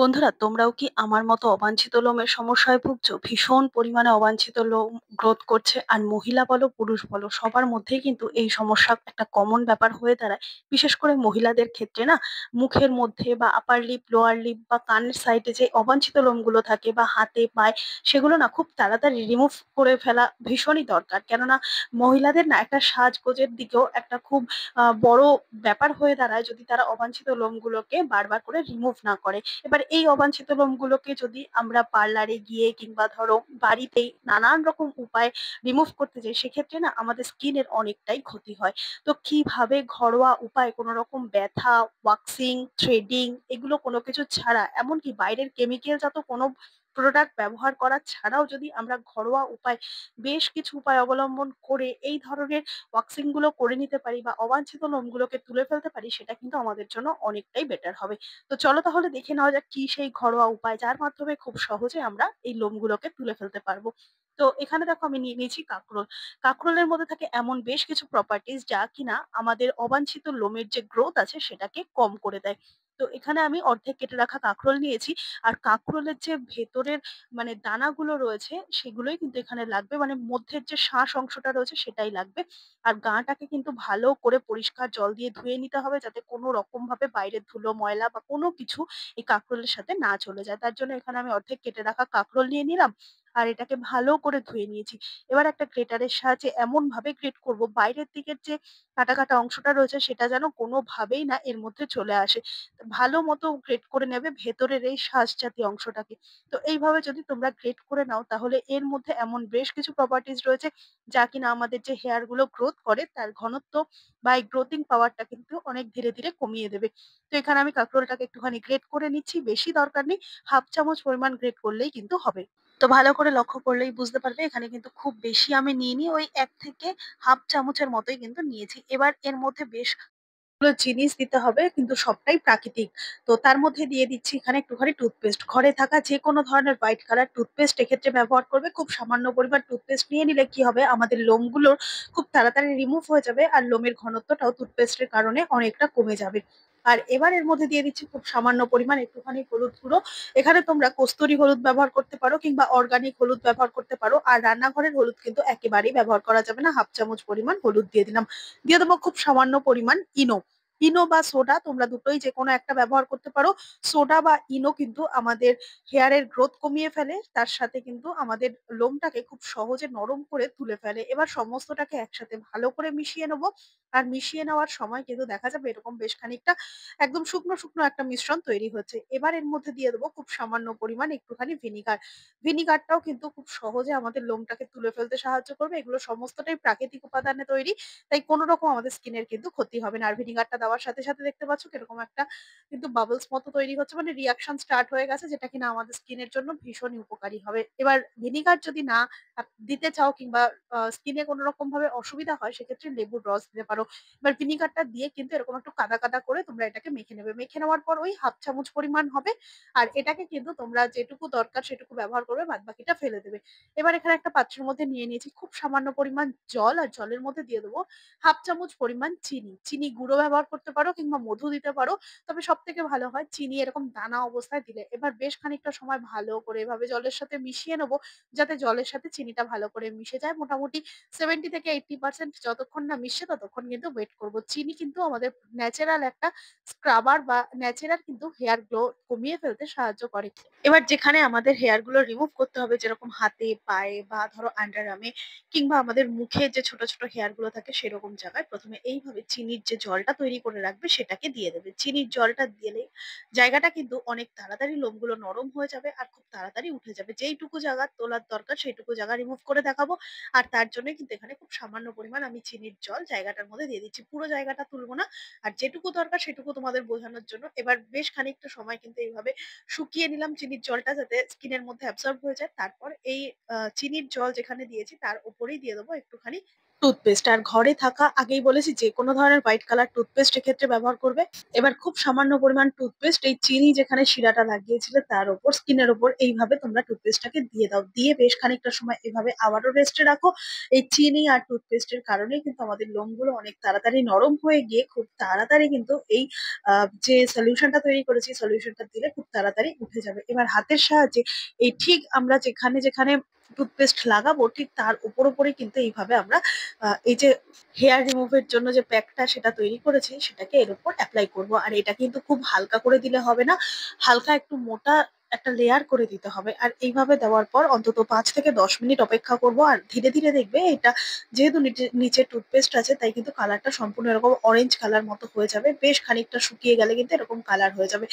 বন্ধুরা, তোমরাও কি আমার মতো অবাঞ্ছিত লোমের সমস্যায় ভুগছো? ভীষণ পরিমাণে অবাঞ্ছিত লোম গ্রোথ করছে, আর মহিলা বলো পুরুষ বলো সবার মধ্যেই কিন্তু এই সমস্যা একটা কমন ব্যাপার হয়ে দাঁড়ায়। বিশেষ করে মহিলাদের ক্ষেত্রে না, মুখের মধ্যে বা আপার লিপ, লোয়ার লিপ বা কানের সাইডে যে অবাঞ্ছিত লোমগুলো থাকে বা হাতে পায়ে, সেগুলো না খুব তাড়াতাড়ি রিমুভ করে ফেলা ভীষণই দরকার। কেননা মহিলাদের না একটা সাজগোজের দিকেও একটা খুব বড় ব্যাপার হয়ে দাঁড়ায় যদি তারা অবাঞ্ছিত লোমগুলোকে বারবার করে রিমুভ না করে। এবার এই অবাঞ্ছিত লোমগুলোকে যদি আমরা পার্লারে গিয়ে কিংবা ধরো বাড়িতেই নানান রকম উপায়ে রিমুভ করতে যাই, সেক্ষেত্রে না আমাদের স্কিনের অনেকটাই ক্ষতি হয়। তো কিভাবে ঘরোয়া উপায়, কোনো রকম ব্যথা, ওয়াক্সিং, থ্রেডিং এগুলো কোনো কিছু ছাড়া, এমনকি বাইরের কেমিক্যাল জাত কোনো প্রোডাক্ট ব্যবহার করা ছাড়াও যদি আমরা ঘরোয়া উপায়, বেশ কিছু উপায় অবলম্বন করে এই ধরনের ওয়াক্সিং গুলো করে নিতে পারি বা অবাঞ্ছিত লোমগুলোকে তুলে ফেলতে পারি, সেটা কিন্তু আমাদের জন্য অনেকটাই বেটার হবে। তো চলো তাহলে দেখে নেওয়া যাক কি সেই ঘরোয়া উপায় যার মাধ্যমে খুব সহজে আমরা এই লোমগুলোকে তুলে ফেলতে পারবো। তো এখানে দেখো আমি নিয়ে নিয়েছি কাঁকরোল। কাঁকরোলের মধ্যে থাকে এমন বেশ কিছু প্রপার্টিজ যা কিনা আমাদের অবাঞ্ছিত লোমের যে গ্রোথ আছে সেটাকে কম করে দেয়। তো এখানে আমি অর্ধেক কেটে রাখা কাঁকরোল নিয়েছি। আর কাঁকরোলের যে ভেতরের মানে দানাগুলো রয়েছে সেগুলোই কিন্তু এখানে লাগবে, মানে মধ্যের যে শাঁস অংশটা রয়েছে সেটাই লাগবে। আর গাটাকে কিন্তু ভালো করে পরিষ্কার জল দিয়ে ধুয়ে নিতে হবে, যাতে কোনো রকম ভাবে বাইরের ধুলো ময়লা বা কোনো কিছু এই কাঁকরোলের সাথে না চলে যায়। তার জন্য এখানে আমি অর্ধেক কেটে রাখা কাঁকরোল নিয়ে নিলাম। আর এটাকে ভালো করে ধুয়ে নিয়েছি। এবার একটা গ্রেটারের সাহায্যে এমন ভাবে গ্রেট করব, বাইরের দিকের যে কাটা কাটা অংশটা রয়েছে সেটা যেন কোনোভাবেই না এর মধ্যে চলে আসে। ভালো মতো গ্রেট করে নেবে ভেতরের এই শাঁস জাতীয় অংশটাকে। তো এইভাবে যদি তোমরা গ্রেট করে নাও, তাহলে এর মধ্যে এমন বেশ কিছু প্রপার্টিজ রয়েছে যা কিনা আমাদের যে হেয়ার গুলো গ্রোথ করে তার ঘনত্ব বা এই গ্রোথিং পাওয়ারটা কিন্তু অনেক ধীরে ধীরে কমিয়ে দেবে। তো এখানে আমি কাঁকরোলটাকে একটুখানি গ্রেট করে নিচ্ছি, বেশি দরকার নেই, হাফ চামচ পরিমাণ গ্রেট করলেই কিন্তু হবে। তো ভালো করে লক্ষ্য করলেই বুঝতে পারবে এখানে কিন্তু খুব বেশি আমি নিইনি, ওই ১ থেকে হাফ চামচের মতোই কিন্তু নিয়েছি। এবার এর মধ্যে বেশ গুলো জিনিস দিতে হবে, কিন্তু সবটাই প্রাকৃতিক। তো তার মধ্যে দিয়ে দিচ্ছি এখানে একটুখানি টুথপেস্ট। ঘরে থাকা যে কোনো ধরনের হোয়াইট কালার টুথপেস্ট এক্ষেত্রে ব্যবহার করবে। খুব সামান্য পরিমাণ টুথপেস্ট নিয়ে নিলে কি হবে, আমাদের লোমগুলোর খুব তাড়াতাড়ি রিমুভ হয়ে যাবে আর লোমের ঘনত্বটাও টুথপেস্টের কারণে অনেকটা কমে যাবে। আর এবার এর মধ্যে দিয়ে দিচ্ছি খুব সামান্য পরিমাণ একটুখানি হলুদ গুঁড়ো। এখানে তোমরা কস্তুরী হলুদ ব্যবহার করতে পারো কিংবা অর্গানিক হলুদ ব্যবহার করতে পারো। আর রান্নাঘরের হলুদ কিন্তু একেবারেই ব্যবহার করা যাবে না। হাফ চামচ পরিমাণ হলুদ দিয়ে দিলাম। দিয়ে দেবো খুব সামান্য পরিমাণ ইনো। ইনো বা সোডা তোমরা দুটোই যেকোনো একটা ব্যবহার করতে পারো। সোডা বা ইনো কিন্তু আমাদের হেয়ারের গ্রোথ কমিয়ে ফেলে, তার সাথে কিন্তু আমাদের লোমটাকে খুব সহজে নরম করে তুলে ফেলে। এবার সমস্তটাকে একসাথে ভালো করে মিশিয়ে নেবো। আর মিশিয়ে নেওয়ার সময় কিন্তু দেখা যাবে এরকম বেশ খানিকটা একদম শুকনো শুকনো একটা মিশ্রণ তৈরি হচ্ছে। এবার এর মধ্যে দিয়ে দেবো খুব সামান্য পরিমাণ একটুখানি ভিনিগার। ভিনিগারটাও কিন্তু খুব সহজে আমাদের লোমটাকে তুলে ফেলতে সাহায্য করবে। এগুলো সমস্তটাই প্রাকৃতিক উপাদানে তৈরি, তাই কোনো রকম আমাদের স্কিনের কিন্তু ক্ষতি হবে না। আর ভিনিগারটা দেওয়ার সাথে সাথে দেখতে পাচ্ছ কিরকম একটা কিন্তু বাবলস মতো তৈরি হচ্ছে, মানে রিঅ্যাকশন স্টার্ট হয়ে গেছে, যেটা কিনা আমাদের স্কিনের জন্য ভীষণই উপকারী হবে। এবার ভিনিগার যদি না দিতে চাও কিংবা স্কিনে কোনো রকম ভাবে অসুবিধা হয়, সেক্ষেত্রে লেবুর রস দিতে পারো। এবার ভিনিগারটা দিয়ে কিন্তু এরকম একটু কাদা কাদা করে তোমরা এটাকে মেখে নেবে। মেখে নেওয়ার পর ওই হাফ চামচ পরিমাণ হবে। আর এটাকে কিন্তু তোমরা যেটুকু দরকার সেটুকু ব্যবহার করবে, বাদ বাকিটা ফেলে দেবে। এবার এখানে একটা পাত্রের মধ্যে নিয়ে নিয়েছি খুব সামান্য পরিমাণ জল, আর জলের মধ্যে দিয়ে দেবো হাফ চামচ পরিমাণ চিনি। চিনি গুঁড়ো ব্যবহার করতে পারো কিংবা মধু দিতে পারো। তবে সবথেকে ভালো হয় চিনি এরকম দানা অবস্থায় দিলে। এবার বেশ খানিকটা সময় ভালো করে এভাবে জলের সাথে মিশিয়ে নেবো, যাতে জলের সাথে চিনিটা ভালো করে মিশে যায়। মোটামুটি 70 থেকে 80% যতক্ষণ না মিশছে ততক্ষণ কিন্তু ওয়েট করব। চিনি কিন্তু আমাদের ন্যাচারাল একটা স্ক্রাবার বা ন্যাচারাল কিন্তু হেয়ার গ্লো কমিয়ে ফেলতে সাহায্য করে। এবার যেখানে আমাদের হেয়ার গুলো রিমুভ করতে হবে, যেরকম হাতে, পায়ে বা ধরো আন্ডার আর্মে কিংবা আমাদের মুখে যে ছোট ছোট হেয়ার গুলো থাকে সেরকম জায়গায়, প্রথমে এইভাবে চিনির যে জলটা তৈরি করে রাখবে সেটাকে দিয়ে দেবে। চিনির জলটা দিলে জায়গাটা কিন্তু অনেক তাড়াতাড়ি লোমগুলো নরম হয়ে যাবে আর খুব তাড়াতাড়ি উঠে যাবে। যেইটুকু জায়গা তোলার দরকার সেইটুকু জায়গা রিমুভ করে দেখাবো। আর তার জন্য কিন্তু এখানে খুব সামান্য পরিমাণ আমি চিনির জল জায়গাটার মধ্যে দিয়ে দিচ্ছি, পুরো জায়গাটা তুলবো না। আর যেটুকু দরকার সেটুকু তোমাদের বোঝানোর জন্য। এবার বেশ খানিকটা সময় কিন্তু এইভাবে শুকিয়ে নিলাম চিনির জলটা, যাতে স্কিনের মধ্যে অ্যাবসর্ব হয়ে যায়। তারপর এই চিনির জল যেখানে দিয়েছি তার উপরেই দিয়ে দেবো একটুখানি টুথপেস্ট আর ঘরে থাকা আগেই বলেছি যে কোনো ধরনের হোয়াইট কালার টুথপেস্ট এক্ষেত্রে ব্যবহার করবে। এবার খুব সামান্য পরিমাণ টুথপেস্ট এই চিনি যেখানে শিরাটা লাগিয়েছিলে তার ওপর স্কিনের ওপর এইভাবে তোমরা টুথপেস্টটাকে দিয়ে দাও, দিয়ে বেশ খানিকটা সময় এভাবে আবারও রেস্টে রাখো। এই চিনি আর টুথপেস্টের কারণে কিন্তু আমাদের লোমগুলো অনেক তাড়াতাড়ি নরম হয়ে গিয়ে খুব তাড়াতাড়ি কিন্তু এই যে সলিউশনটা তৈরি করেছি সলিউশনটা দিলে খুব তাড়াতাড়ি উঠে যাবে। এবার হাতের সাহায্যে এই ঠিক আমরা যেখানে যেখানে টুথপেস্ট লাগাবো ঠিক তার উপর উপরে কিন্তু এইভাবে আমরা এই যে হেয়ার রিমুভের জন্য যে প্যাকটা সেটা তৈরি করেছি সেটাকে এর উপর অ্যাপ্লাই করব। আর এটা কিন্তু খুব হালকা করে দিলে হবে না, হালকা একটু মোটা একটা লেয়ার করে দিতে হবে। আর এইভাবে দেওয়ার পর অন্তত 5 থেকে 10 মিনিট অপেক্ষা করব। আর ধীরে ধীরে দেখবে এটা যেহেতু নিচে নিচে টুথপেস্ট আছে তাই কিন্তু কালারটা সম্পূর্ণ এরকম অরেঞ্জ কালার মতো হয়ে যাবে, বেশ খানিকটা শুকিয়ে গেলে কিন্তু এরকম কালার হয়ে যাবে।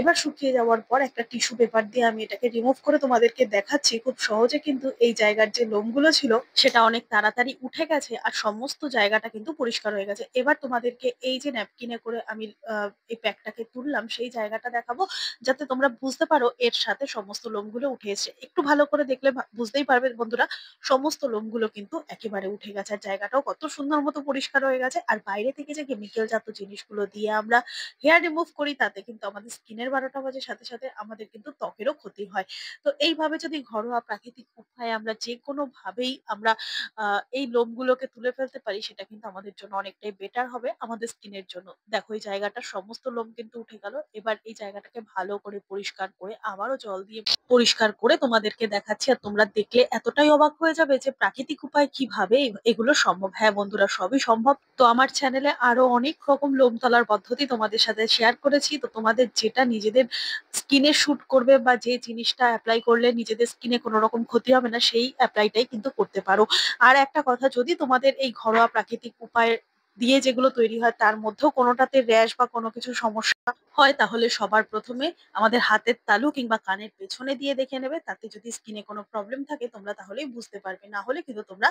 এবার শুকিয়ে যাওয়ার পর একটা টিস্যু পেপার দিয়ে আমি এটাকে রিমুভ করে তোমাদেরকে দেখাচ্ছি। খুব সহজে কিন্তু এই জায়গার যে লোমগুলো ছিল সেটা অনেক তাড়াতাড়ি উঠে গেছে আর সমস্ত জায়গাটা কিন্তু পরিষ্কার হয়ে গেছে। এবার তোমাদেরকে এই যে ন্যাপকিনে করে আমি এই প্যাকটাকে তুললাম সেই জায়গাটা দেখাবো, যাতে তোমরা বুঝতে পারো এর সাথে সমস্ত লোমগুলো উঠে এসেছে। একটু ভালো করে দেখলে বুঝতেই পারবে বন্ধুরা, সমস্ত লোমগুলো কিন্তু একেবারে উঠে গেছে আর জায়গাটাও কত সুন্দর মতো পরিষ্কার হয়ে গেছে। আর বাইরে থেকে যে কেমিক্যাল জাত জিনিসগুলো দিয়ে আমরা হেয়ার রিমুভ করি তাতে কিন্তু আমাদের স্কিনের 12টা বাজে, সাথে সাথে আমাদের কিন্তু ত্বকেরও ক্ষতি হয়। তো এইভাবে যদি ঘরোয়া প্রাকৃতিক উপায়ে আমরা যে কোনো ভাবেই আমরা এই লোমগুলোকে তুলে ফেলতে পারি সেটা কিন্তু আমাদের জন্য অনেকটাই বেটার হবে আমাদের স্কিনের জন্য। দেখো এই জায়গাটার সমস্ত লোম কিন্তু উঠে গেল। এবার এই জায়গাটাকে ভালো করে পরিষ্কার করে আবারও জল দিয়ে পরিষ্কার করে তোমাদেরকে দেখাচ্ছি। আর তোমরা দেখলে এতটাই অবাক হয়ে যাবে যে প্রাকৃতিক উপায়ে কিভাবে এগুলো সম্ভব। হ্যাঁ বন্ধুরা, সবই সম্ভব। তো আমার চ্যানেলে আরো অনেক রকম লোম তোলার পদ্ধতি তোমাদের সাথে শেয়ার করেছি। তো তোমাদের যেটা নিজেদের স্কিনে শুট করবে বা যে জিনিসটা অ্যাপ্লাই করলে নিজেদের স্কিনে কোনো রকম ক্ষতি হবে না সেই অ্যাপ্লাইটাই কিন্তু করতে পারো। আর একটা কথা, যদি তোমাদের এই ঘরোয়া প্রাকৃতিক উপায় দিয়ে যেগুলো তৈরি হয় তার মধ্যেও কোনোটাতে র্যাশ বা কোনো কিছু সমস্যা হয় তাহলে সবার প্রথমে আমাদের হাতের তালু কিংবা কানের পেছনে দিয়ে দেখে নেবে। তাতে যদি স্কিনে কোনো প্রবলেম থাকে তোমরা তাহলেই বুঝতে পারবে, না হলে কিন্তু তোমরা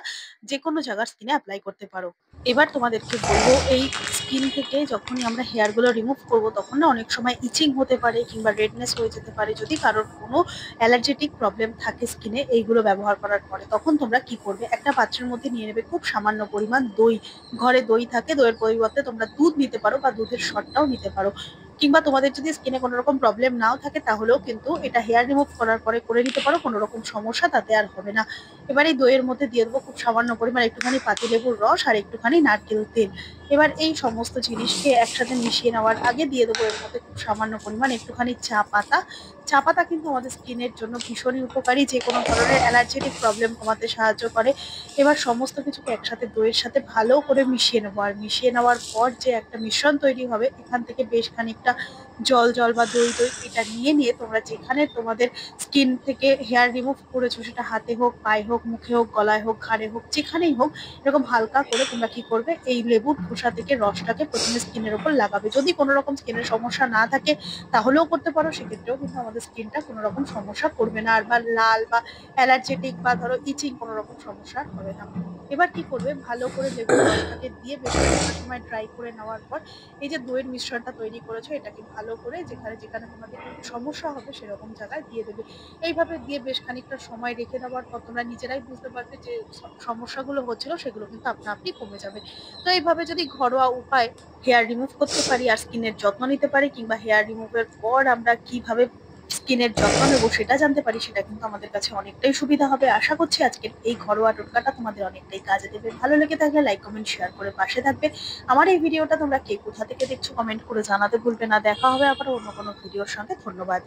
যে কোনো জায়গার স্কিনে অ্যাপ্লাই করতে পারো। এবার তোমাদেরকে বলবো, এই স্কিন থেকে যখনই আমরা হেয়ার গুলো রিমুভ করবো তখন না অনেক সময় ইচিং হতে পারে কিংবা রেডনেস হয়ে যেতে পারে। যদি কারোর কোনো অ্যালার্জেটিক প্রবলেম থাকে স্কিনে এইগুলো ব্যবহার করার পরে, তখন তোমরা কি করবে, একটা পাত্রের মধ্যে নিয়ে নেবে খুব সামান্য পরিমাণ দই। ঘরে দই থাকে, দইয়ের পরিবর্তে তোমরা দুধ নিতে পারো বা দুধের শটটাও নিতে পারো। কিংবা তোমাদের যদি স্কিনে কোনো রকম প্রবলেম নাও থাকে তাহলেও কিন্তু এটা হেয়ার রিমুভ করার পরে করে নিতে পারো, কোনো রকম সমস্যা তাতে আর হবে না। এবার এই দইয়ের মধ্যে দিয়ে দেবো খুব সামান্য পরিমাণ একটুখানি পাতিলেবুর রস আর একটুখানি নারকেল তেল। এবার এই সমস্ত জিনিসকে একসাথে মিশিয়ে নেওয়ার আগে দিয়ে দেবো এর মধ্যে খুব সামান্য পরিমাণ একটুখানি চা পাতা। চা পাতা কিন্তু আমাদের স্কিনের জন্য ভীষণই উপকারী, যে কোনো ধরনের অ্যালার্জেটিক প্রবলেম কমাতে সাহায্য করে। এবার সমস্ত কিছুকে একসাথে দইয়ের সাথে ভালো করে মিশিয়ে নেবো। আর মিশিয়ে নেওয়ার পর যে একটা মিশ্রণ তৈরি হবে এখান থেকে বেশ খানিকটা জল জল বা দই দই এটা নিয়ে তোমরা যেখানে তোমাদের স্কিন থেকে হেয়ার রিমুভ করেছো, সেটা হাতে হোক, পায়ে হোক, মুখে হোক, গলায় হোক, ঘাড়ে হোক, যেখানেই হোক, এরকম হালকা করে তোমরা কি করবে, এই লেবুর খোসা থেকে রসটাকে প্রথমে স্কিনের ওপর লাগাবে। যদি কোনো রকম স্কিনের সমস্যা না থাকে তাহলেও করতে পারো, সেক্ষেত্রেও কিন্তু আমাদের স্কিনটা কোনো রকম সমস্যা করবে না। আর বা লাল বা অ্যালার্জেটিক বা ধরো ইচিং কোনো রকম সমস্যা হবে না। এবার কি করবে, ভালো করে লেবুর রসটাকে দিয়ে বেশ কিছুটা সময় ড্রাই করে নেওয়ার পর এই যে দইয়ের মিশ্রণটা তৈরি করেছো এটাকে ভালো করে যেখানে যেখানে তোমাদের সমস্যা হবে সেরকম জায়গায় দিয়ে দেবে। এইভাবে দিয়ে বেশ খানিকটা সময় রেখে দেওয়ার পর তোমরা নিজেরাই বুঝতে পারবে যে সমস্যাগুলো হচ্ছিল সেগুলো কিন্তু আপনা আপনি কমে যাবে। তো এইভাবে যদি ঘরোয়া উপায় হেয়ার রিমুভ করতে পারি আর স্কিনের যত্ন নিতে পারি, কিংবা হেয়ার রিমুভের পর আমরা কিভাবে স্কিনের যত্ন নেবো সেটা জানতে পারি, সেটা কিন্তু আমাদের কাছে অনেকটাই সুবিধা হবে। আশা করছি আজকের এই ঘরোয়া টোটকাটা তোমাদের অনেকটাই কাজে দেবে। ভালো লেগে থাকলে লাইক কমেন্ট শেয়ার করে পাশে থাকবে। আমার এই ভিডিওটা তোমরা কে কোথা থেকে দেখছো কমেন্ট করে জানাতে ভুলবে না। দেখা হবে আবার অন্য কোনো ভিডিওর সঙ্গে। ধন্যবাদ।